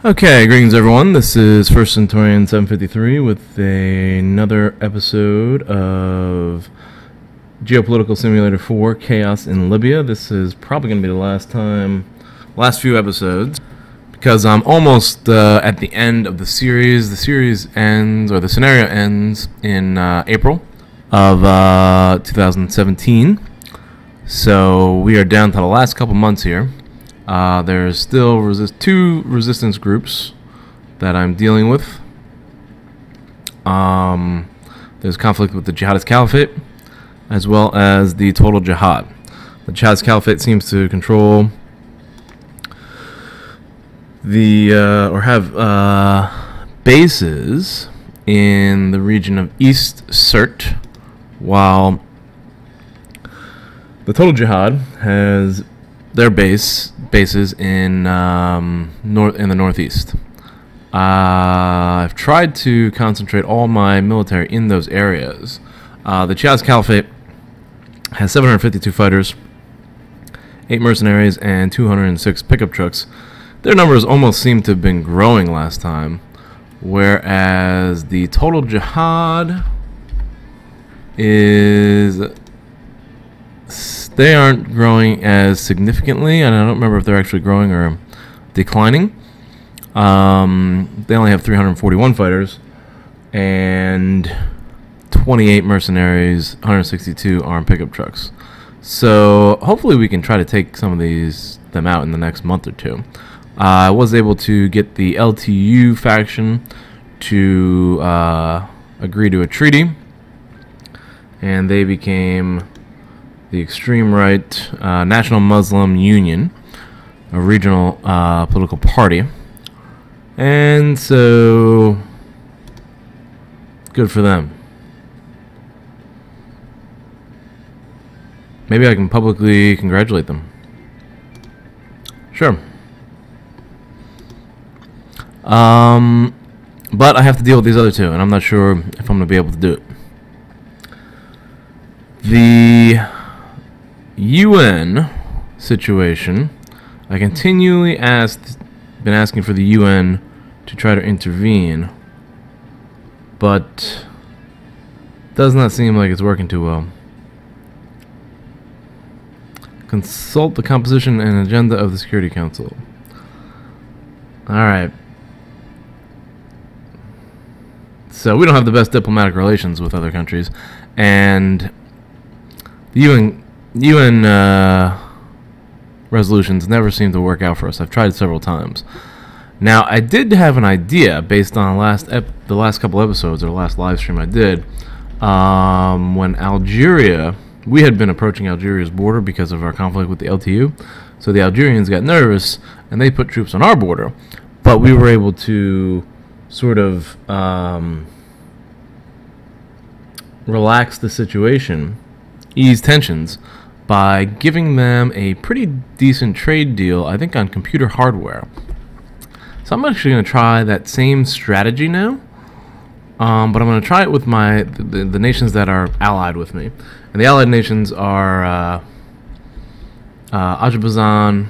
Okay, greetings everyone. This is First Centurion 753 with another episode of Geopolitical Simulator 4 Chaos in Libya. This is probably going to be the last few episodes, because I'm almost at the end of the series. The series ends, or the scenario ends, in April of 2017. So we are down to the last couple months here. There's still two resistance groups that I'm dealing with. There's conflict with the Jihadist Caliphate, as well as the Total Jihad. The Jihadist Caliphate seems to control or have bases in the region of East Sirte, while the Total Jihad has their bases in the northeast. I've tried to concentrate all my military in those areas. The Jihadist Caliphate has 752 fighters, 8 mercenaries, and 206 pickup trucks. Their numbers almost seem to have been growing last time, whereas the Total Jihad they aren't growing as significantly, and I don't remember if they're actually growing or declining. They only have 341 fighters and 28 mercenaries, 162 armed pickup trucks. So hopefully we can try to take some of them out in the next month or two. I was able to get the LTU faction to agree to a treaty, and they became the extreme right National Muslim Union, a regional political party. And so, good for them. Maybe I can publicly congratulate them. Sure. But I have to deal with these other two, and I'm not sure if I'm going to be able to do it. The UN situation, I continually been asking for the UN to try to intervene, but does not seem like it's working too well. Consult the composition and agenda of the Security Council. Alright. So we don't have the best diplomatic relations with other countries, and the UN resolutions never seem to work out for us. I've tried several times. Now, I did have an idea based on the last couple episodes, or the last live stream I did, when Algeria, we had been approaching Algeria's border because of our conflict with the LTU. So the Algerians got nervous and they put troops on our border, but we were able to sort of relax the situation, ease tensions, by giving them a pretty decent trade deal, I think, on computer hardware. So I'm actually going to try that same strategy now, but I'm going to try it with the nations that are allied with me. And the allied nations are Azerbaijan,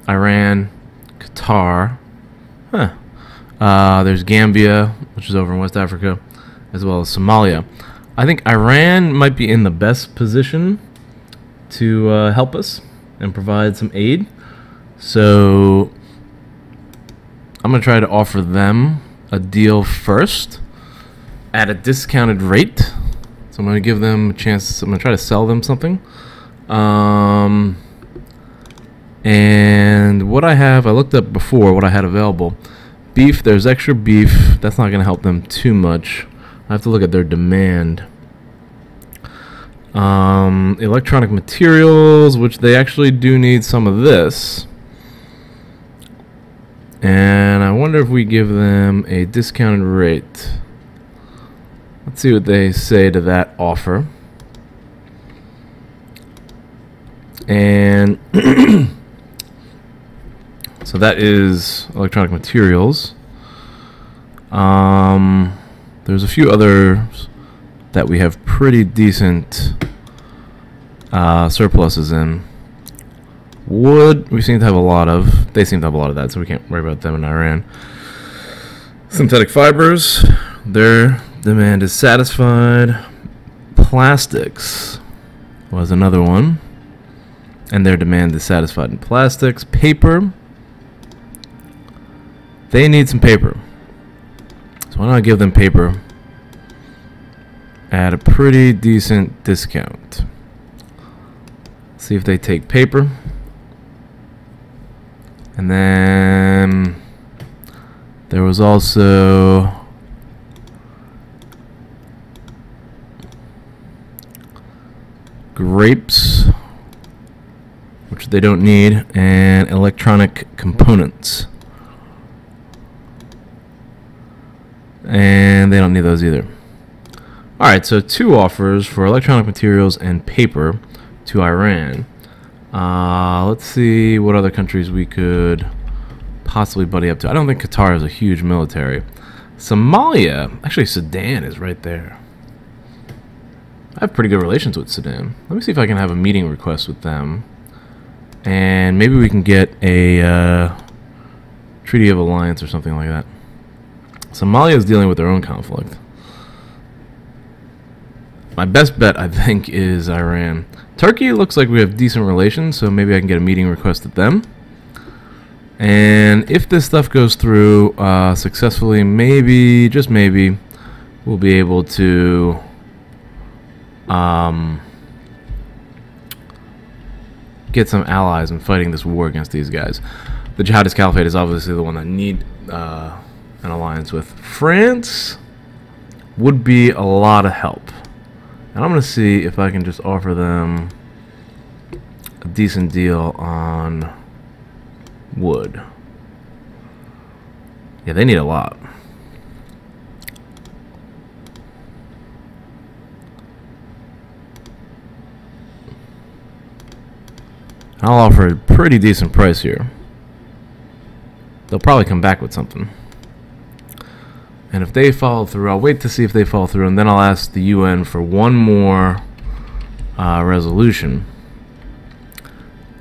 Iran, Qatar. There's Gambia, which is over in West Africa, as well as Somalia. I think Iran might be in the best position to help us and provide some aid. So I'm going to try to offer them a deal first at a discounted rate. So I'm going to give them a chance. I'm going to try to sell them something. And what I looked up before what I had available. Beef, there's extra beef. That's not going to help them too much. I have to look at their demand. Electronic materials, which they actually do need some of this. And I wonder if we give them a discounted rate. Let's see what they say to that offer. And so that is electronic materials. There's a few others that we have pretty decent surpluses in. Wood, we seem to have a lot of. They seem to have a lot of that, so we can't worry about them in Iran. Synthetic fibers, their demand is satisfied. Plastics was another one, and their demand is satisfied in plastics. Paper, they need some paper, so why don't I give them paper at a pretty decent discount. See if they take paper. And then there was also grapes, which they don't need, and electronic components. And they don't need those either. Alright, so 2 offers for electronic materials and paper to Iran. Let's see what other countries we could possibly buddy up to. I don't think Qatar has a huge military. Somalia, actually Sudan is right there. I have pretty good relations with Sudan. Let me see if I can have a meeting request with them. And maybe we can get a treaty of alliance or something like that. Somalia is dealing with their own conflict. My best bet, I think, is Iran. Turkey looks like we have decent relations, so maybe I can get a meeting request with them. And if this stuff goes through successfully, maybe, just maybe, we'll be able to get some allies in fighting this war against these guys. The Jihadist Caliphate is obviously the one that need an alliance with. France would be a lot of help. And I'm going to see if I can just offer them a decent deal on wood. Yeah, they need a lot. I'll offer a pretty decent price here. They'll probably come back with something. And if they follow through, I'll wait to see if they follow through, and then I'll ask the UN for one more resolution.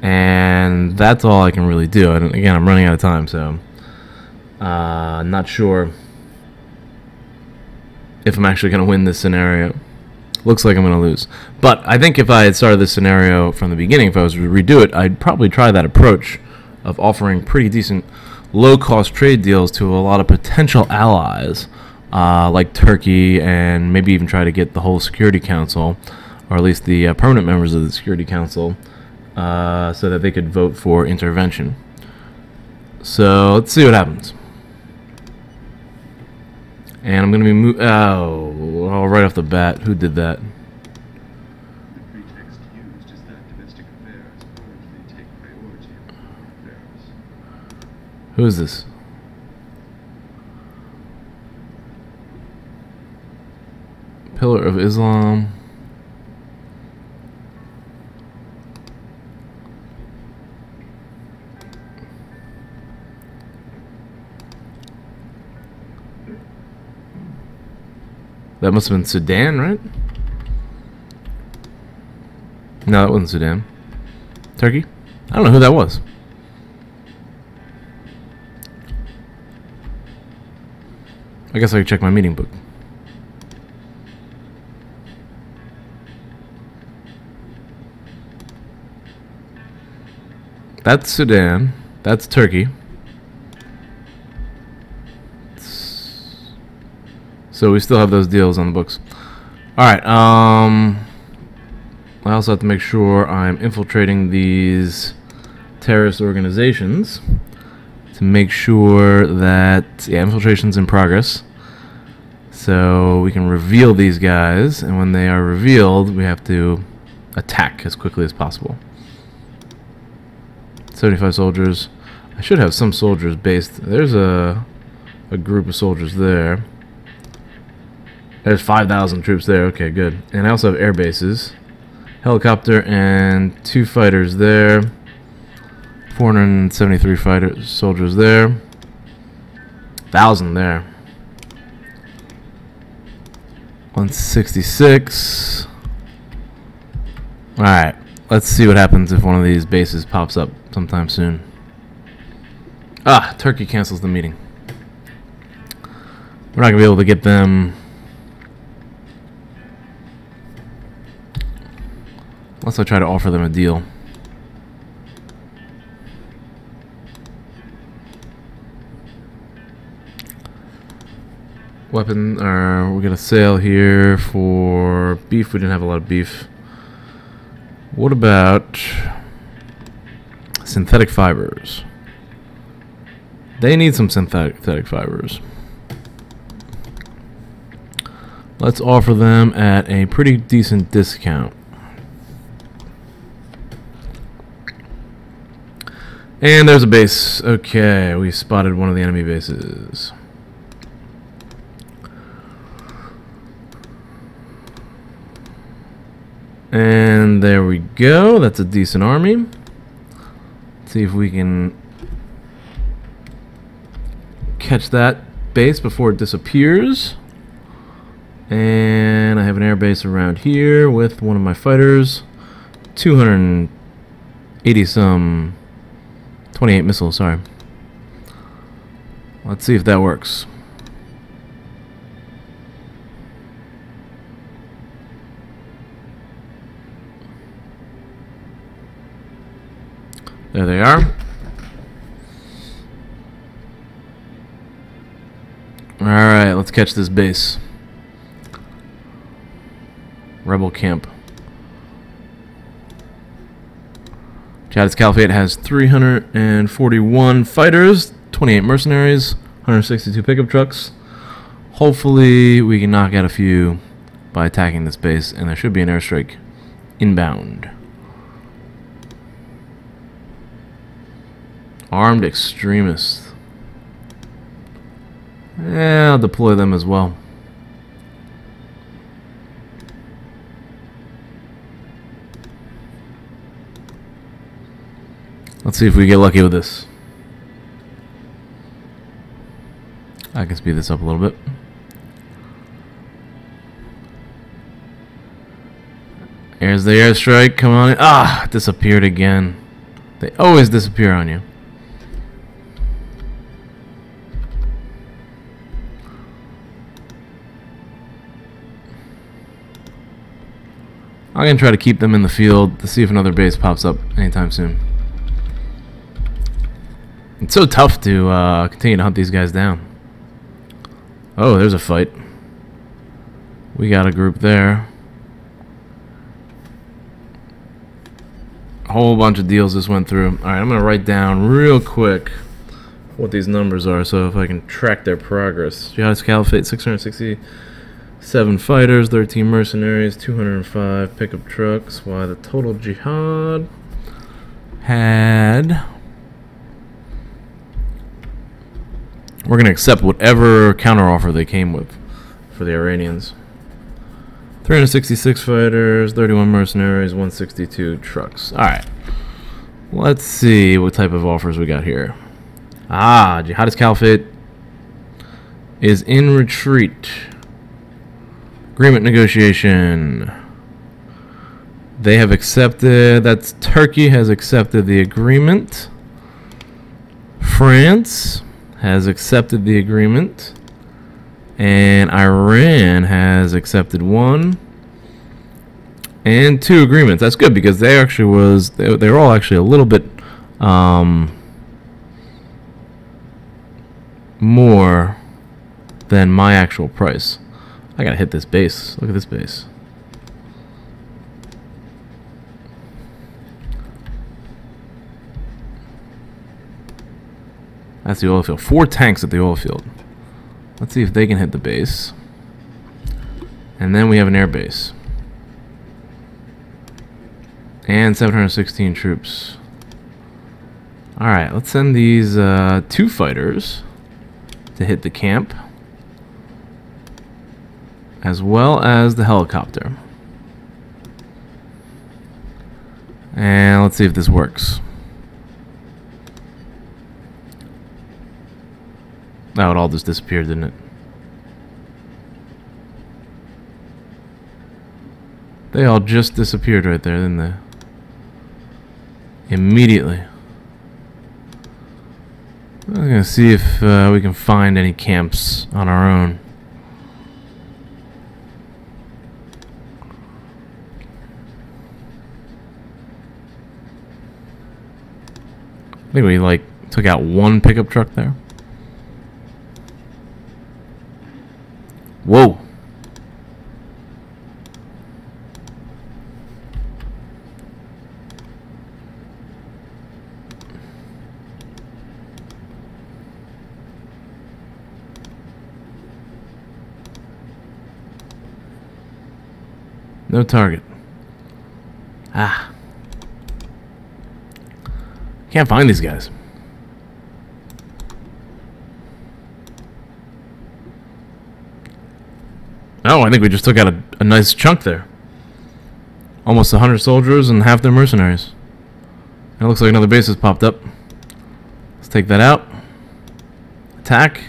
And that's all I can really do. And again, I'm running out of time, so not sure if I'm actually going to win this scenario. Looks like I'm going to lose. But I think if I had started this scenario from the beginning, if I was to redo it, I'd probably try that approach of offering pretty decent low-cost trade deals to a lot of potential allies, like Turkey, and maybe even try to get the whole Security Council, or at least the permanent members of the Security Council, so that they could vote for intervention. So let's see what happens. And I'm going to be oh, right off the bat, who did that? The pretext used is that domestic affairs currently take priority over affairs. Who is this? Pillar of Islam. That must have been Sudan, right? No, that wasn't Sudan. Turkey? I don't know who that was. I guess I could check my meeting book. That's Sudan. That's Turkey. So we still have those deals on the books. Alright, I also have to make sure I'm infiltrating these terrorist organizations to make sure that, yeah, infiltration's in progress. So we can reveal these guys, and when they are revealed, we have to attack as quickly as possible. 75 soldiers. I should have some soldiers based. There's a group of soldiers there. There's 5,000 troops there. Okay, good. And I also have air bases. Helicopter and 2 fighters there. 473 soldiers there. 1,000 there. 166. Alright. Let's see what happens if one of these bases pops up sometime soon. Ah, Turkey cancels the meeting. We're not going to be able to get them. Unless I try to offer them a deal. Weapon, we got a sale here for beef. We didn't have a lot of beef. What about synthetic fibers? They need some synthetic fibers. Let's offer them at a pretty decent discount. And there's a base. Okay, we spotted one of the enemy bases. And there we go. That's a decent army. Let's see if we can catch that base before it disappears. And I have an air base around here with one of my fighters. 280 some 28 missiles, sorry. Let's see if that works. There they are. Alright, let's catch this base. Rebel camp. Jihadist Caliphate has 341 fighters, 28 mercenaries, 162 pickup trucks. Hopefully we can knock out a few by attacking this base, and there should be an airstrike inbound. Armed extremists. Yeah, I'll deploy them as well. Let's see if we get lucky with this. I can speed this up a little bit. Here's the airstrike. Come on. Ah, disappeared again. They always disappear on you. I'm going to try to keep them in the field to see if another base pops up anytime soon. It's so tough to continue to hunt these guys down. Oh, there's a fight. We got a group there. A whole bunch of deals just went through. Alright, I'm going to write down real quick what these numbers are so if I can track their progress. Jihadist Caliphate, 667 fighters, 13 mercenaries, 205 pickup trucks, while the total jihad had... We're going to accept whatever counteroffer they came with for the Iranians. 366 fighters, 31 mercenaries, 162 trucks. Alright. Let's see what type of offers we got here. Ah, Jihadist Caliphate is in retreat. Agreement negotiation. They have accepted, that's Turkey has accepted the agreement. France has accepted the agreement, and Iran has accepted 1 and 2 agreements. That's good because they actually they were all actually a little bit more than my actual price. I gotta hit this base. Look at this base. That's the oil field. 4 tanks at the oil field. Let's see if they can hit the base. And then we have an air base. And 716 troops. Alright, let's send these 2 fighters to hit the camp, as well as the helicopter. And let's see if this works. Oh, it all just disappeared, didn't it? They all just disappeared right there, didn't they? immediately. I'm gonna see if we can find any camps on our own. I think we like took out one pickup truck there. Whoa. No target. Ah. Can't find these guys. Oh, I think we just took out a nice chunk there. Almost 100 soldiers and half their mercenaries. It looks like another base has popped up. Let's take that out. Attack.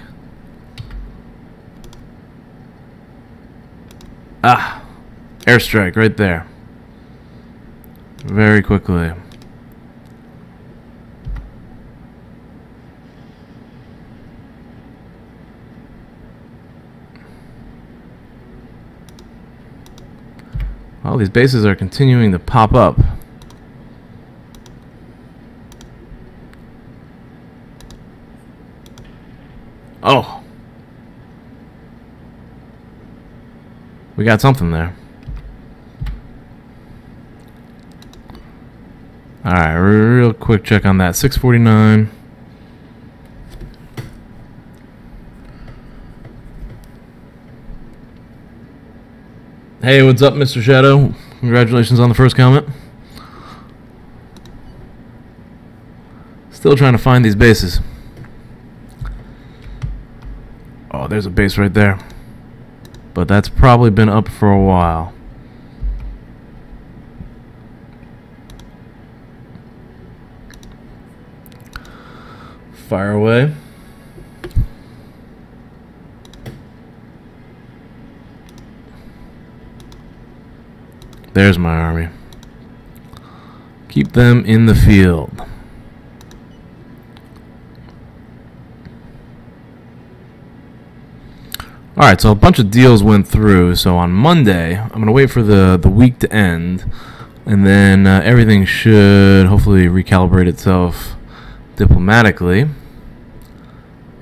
Ah. Airstrike right there. Very quickly. All these bases are continuing to pop up. Oh. We got something there. Alright, real quick check on that. 649. Hey, what's up, Mr. Shadow? Congratulations on the first comment. Still trying to find these bases. Oh, there's a base right there. But that's probably been up for a while. Fire away. There's my army. Keep them in the field. Alright, so a bunch of deals went through. So on Monday, I'm going to wait for the week to end. And then everything should hopefully recalibrate itself diplomatically.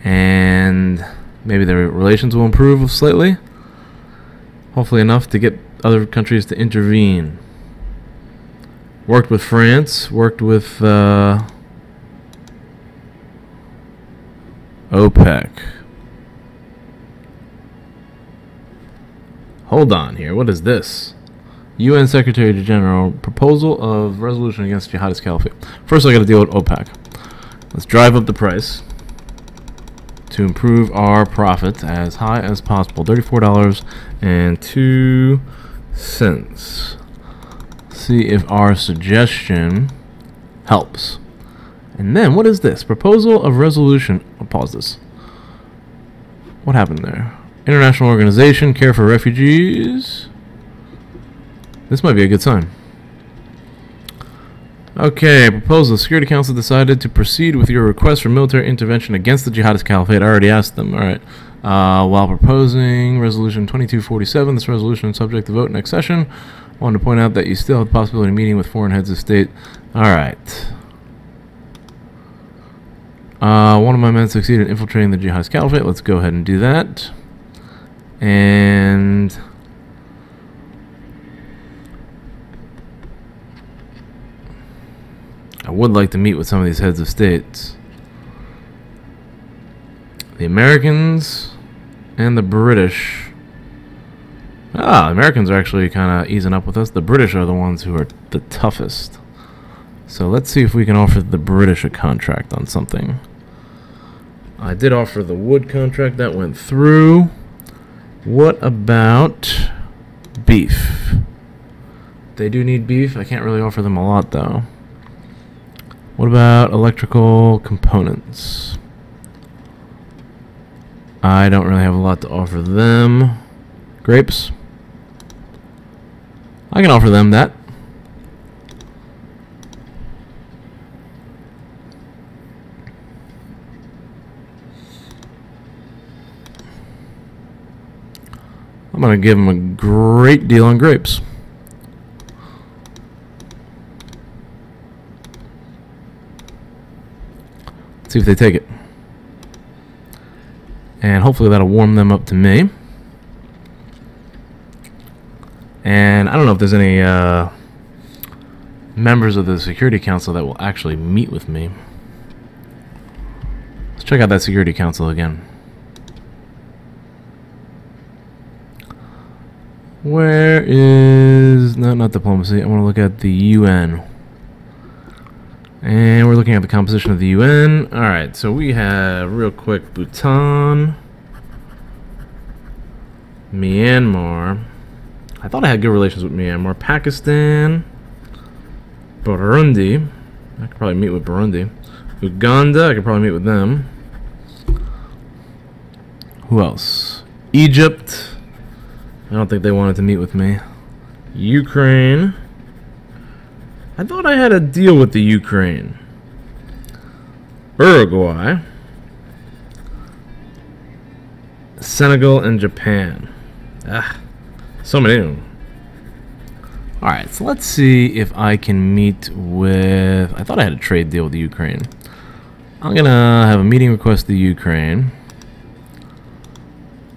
And maybe the relations will improve slightly. Hopefully enough to get other countries to intervene. Worked with France, worked with OPEC. Hold on here, what is this? UN Secretary General, proposal of resolution against jihadist caliphate. First I gotta deal with OPEC. Let's drive up the price to improve our profit as high as possible. $34.02. See if our suggestion helps. And then what is this? Proposal of resolution. I'll pause this. What happened there? International organization, care for refugees. This might be a good sign. Okay, proposal. The Security Council decided to proceed with your request for military intervention against the jihadist caliphate. I already asked them. All right. While proposing resolution 2247, this resolution is subject to vote next session. I wanted to point out that you still have the possibility of meeting with foreign heads of state. All right. One of my men succeeded in infiltrating the jihadist caliphate. Let's go ahead and do that. And I would like to meet with some of these heads of states. The Americans and the British. The Americans are actually kind of easing up with us. The British are the ones who are the toughest. So let's see if we can offer the British a contract on something. I did offer the wood contract. That went through. What about beef? They do need beef. I can't really offer them a lot, though. What about electrical components? I don't really have a lot to offer them. Grapes? I can offer them that. I'm going to give them a great deal on grapes. See if they take it. And hopefully that'll warm them up to me. And I don't know if there's any members of the Security Council that will actually meet with me. Let's check out that Security Council again. Where is... No, not diplomacy. I want to look at the UN. And we're looking at the composition of the UN. Alright, so we have, real quick, Bhutan, Myanmar. I thought I had good relations with Myanmar. Pakistan, Burundi. I could probably meet with Burundi. Uganda, I could probably meet with them. Who else? Egypt. I don't think they wanted to meet with me. Ukraine. I thought I had a deal with the Ukraine. Uruguay. Senegal and Japan. So many of them. Alright, so let's see if I can meet with... I thought I had a trade deal with the Ukraine. I'm gonna have a meeting request to the Ukraine.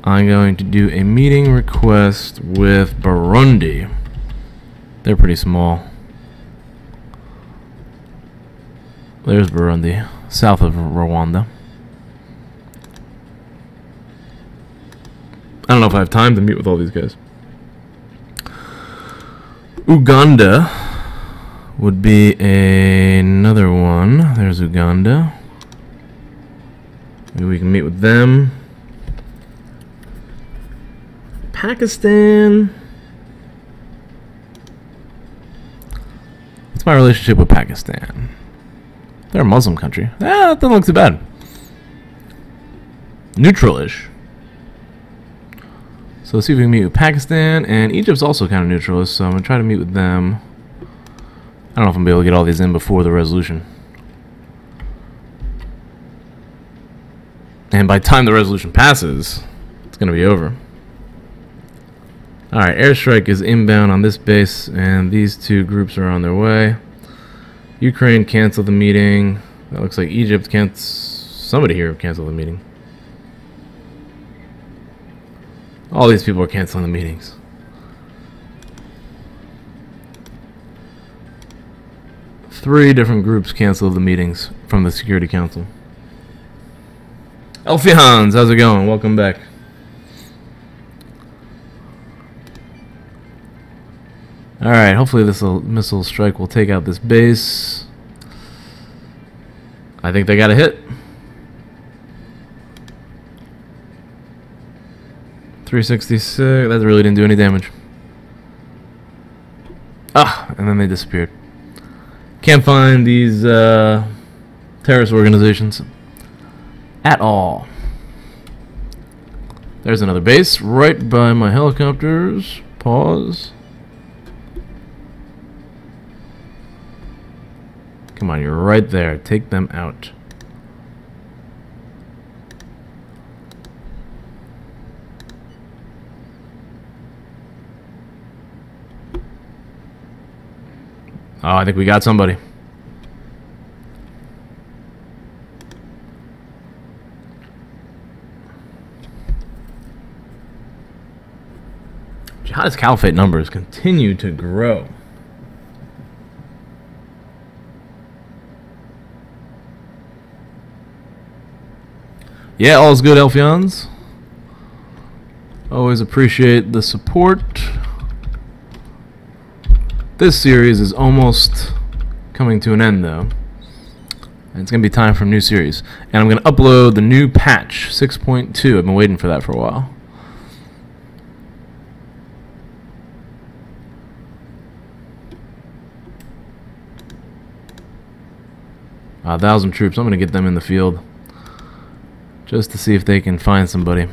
I'm going to do a meeting request with Burundi. They're pretty small. There's Burundi, south of Rwanda. I don't know if I have time to meet with all these guys. Uganda would be another one. There's Uganda. Maybe we can meet with them. Pakistan. What's my relationship with Pakistan? They're a Muslim country. That doesn't look too bad. Neutral-ish. So let's see if we can meet with Pakistan. And Egypt's also kind of neutralist, so I'm going to try to meet with them. I don't know if I'm going to be able to get all these in before the resolution. And by the time the resolution passes, it's going to be over. Alright, airstrike is inbound on this base, and these two groups are on their way. Ukraine canceled the meeting. That looks like Egypt can't... Somebody here canceled the meeting. All these people are canceling the meetings. Three different groups canceled the meetings from the Security Council. Elfians, how's it going? Welcome back. Alright, hopefully this missile strike will take out this base. I think they got a hit. 366. That really didn't do any damage. Ah, and then they disappeared. Can't find these terrorist organizations at all. There's another base right by my helicopters. Pause. Come on, you're right there. Take them out. Oh, I think we got somebody. Jihadist Caliphate numbers continue to grow. Yeah, all's good, Elfians. Always appreciate the support. This series is almost coming to an end, though. And it's going to be time for a new series. And I'm going to upload the new patch, 6.2. I've been waiting for that for a while. A 1,000 troops. I'm going to get them in the field. Just to see if they can find somebody.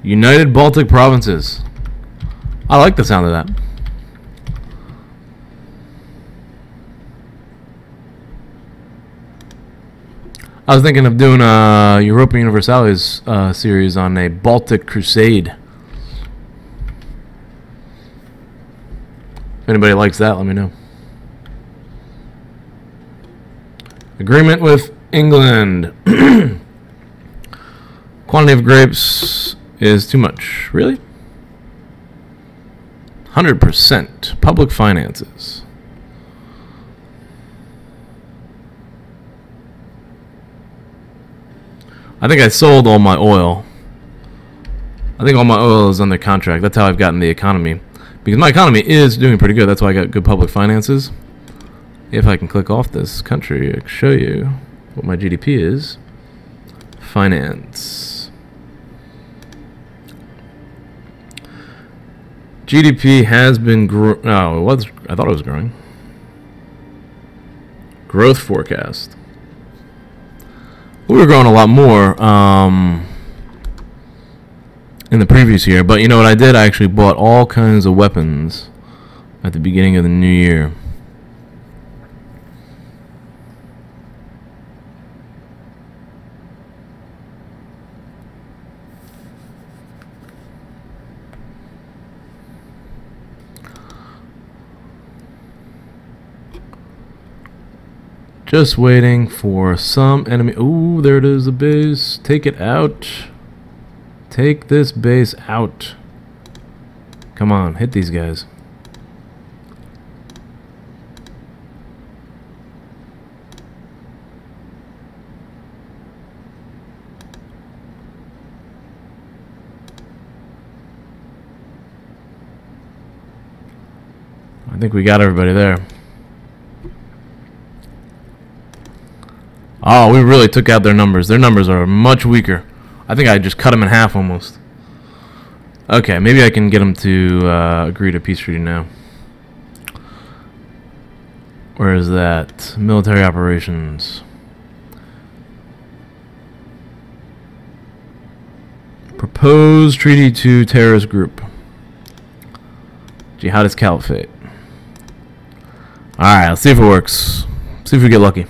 United Baltic Provinces. I like the sound of that. I was thinking of doing a Europa Universalis series on a Baltic Crusade. If anybody likes that, let me know. Agreement with England. Quantity of grapes is too much. Really? 100%. Public finances. I think I sold all my oil. I think all my oil is under contract. That's how I've gotten the economy. Because my economy is doing pretty good. That's why I got good public finances. If I can click off this country, I can show you what my GDP is. Finance. GDP has been oh, it was. I thought it was growing. Growth forecast. We were growing a lot more in the previous year, but you know what I did? I actually bought all kinds of weapons at the beginning of the new year. Just waiting for some enemy. Ooh, there it is, the base. Take it out. Take this base out. Come on, hit these guys. I think we got everybody there. Oh, we really took out their numbers. Their numbers are much weaker. I think I just cut them in half almost. Okay, maybe I can get them to agree to peace treaty now. Where is that? Military operations. Proposed treaty to terrorist group. Jihadist Caliphate. Alright, let's see if it works. See if we get lucky.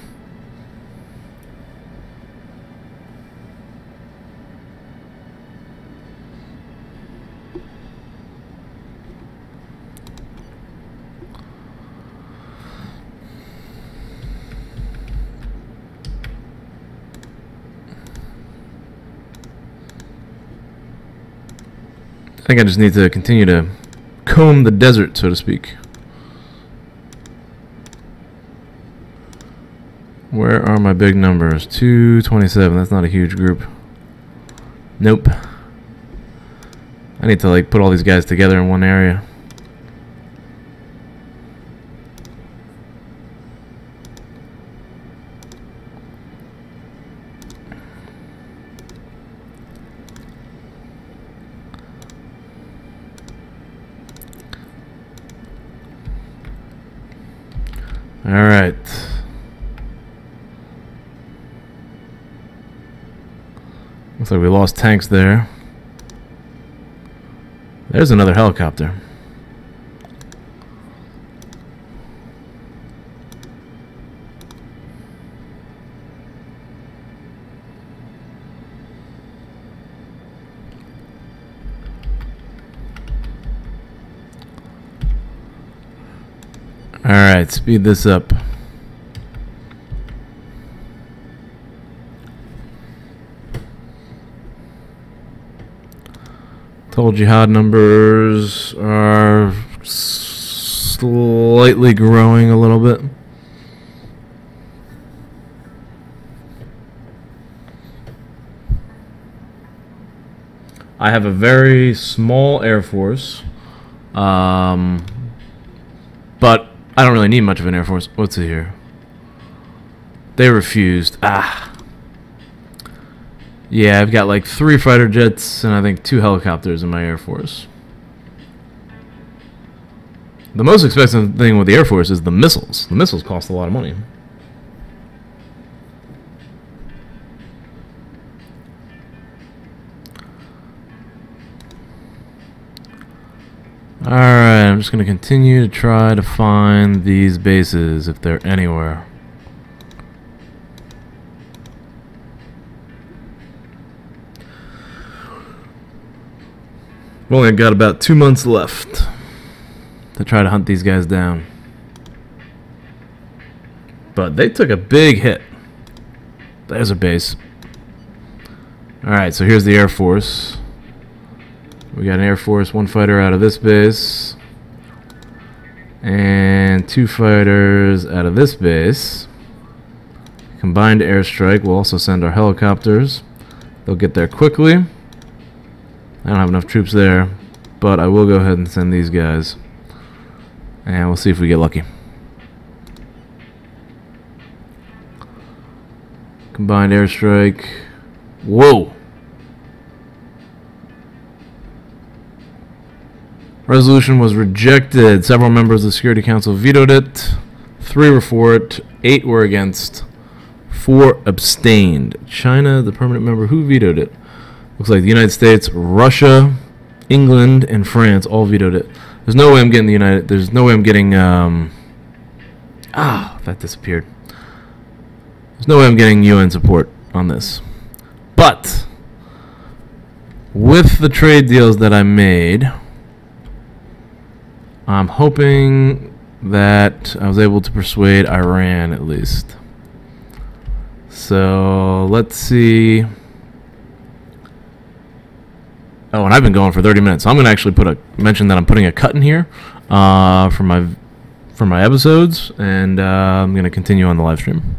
I think I just need to continue to comb the desert, so to speak. Where are my big numbers? 227. That's not a huge group. Nope. I need to like put all these guys together in one area. All right. Looks like we lost tanks there. There's another helicopter. Alright, speed this up. Total jihad numbers are slightly growing a little bit. I have a very small air force, but I don't really need much of an air force. What's it here? They refused. Yeah, I've got like 3 fighter jets and I think 2 helicopters in my air force. The most expensive thing with the air force is the missiles. The missiles cost a lot of money. Alright, I'm just going to continue to try to find these bases if they're anywhere. We've only got about 2 months left to try to hunt these guys down. But they took a big hit. There's a base. Alright, so here's the Air Force. We got an Air Force, 1 fighter out of this base. And 2 fighters out of this base. Combined airstrike. We'll also send our helicopters. They'll get there quickly. I don't have enough troops there, but I will go ahead and send these guys. And we'll see if we get lucky. Combined airstrike. Whoa! Resolution was rejected. Several members of the Security Council vetoed it. 3 were for it. 8 were against. 4 abstained. China, the permanent member, who vetoed it? Looks like the United States, Russia, England, and France all vetoed it. There's no way I'm getting the United. There's no way I'm getting. That disappeared. There's no way I'm getting UN support on this. But with the trade deals that I made, I'm hoping that I was able to persuade Iran at least. So let's see. Oh, and I've been going for 30 minutes. So I'm going to actually mention that I'm putting a cut in here for my episodes, and I'm going to continue on the live stream.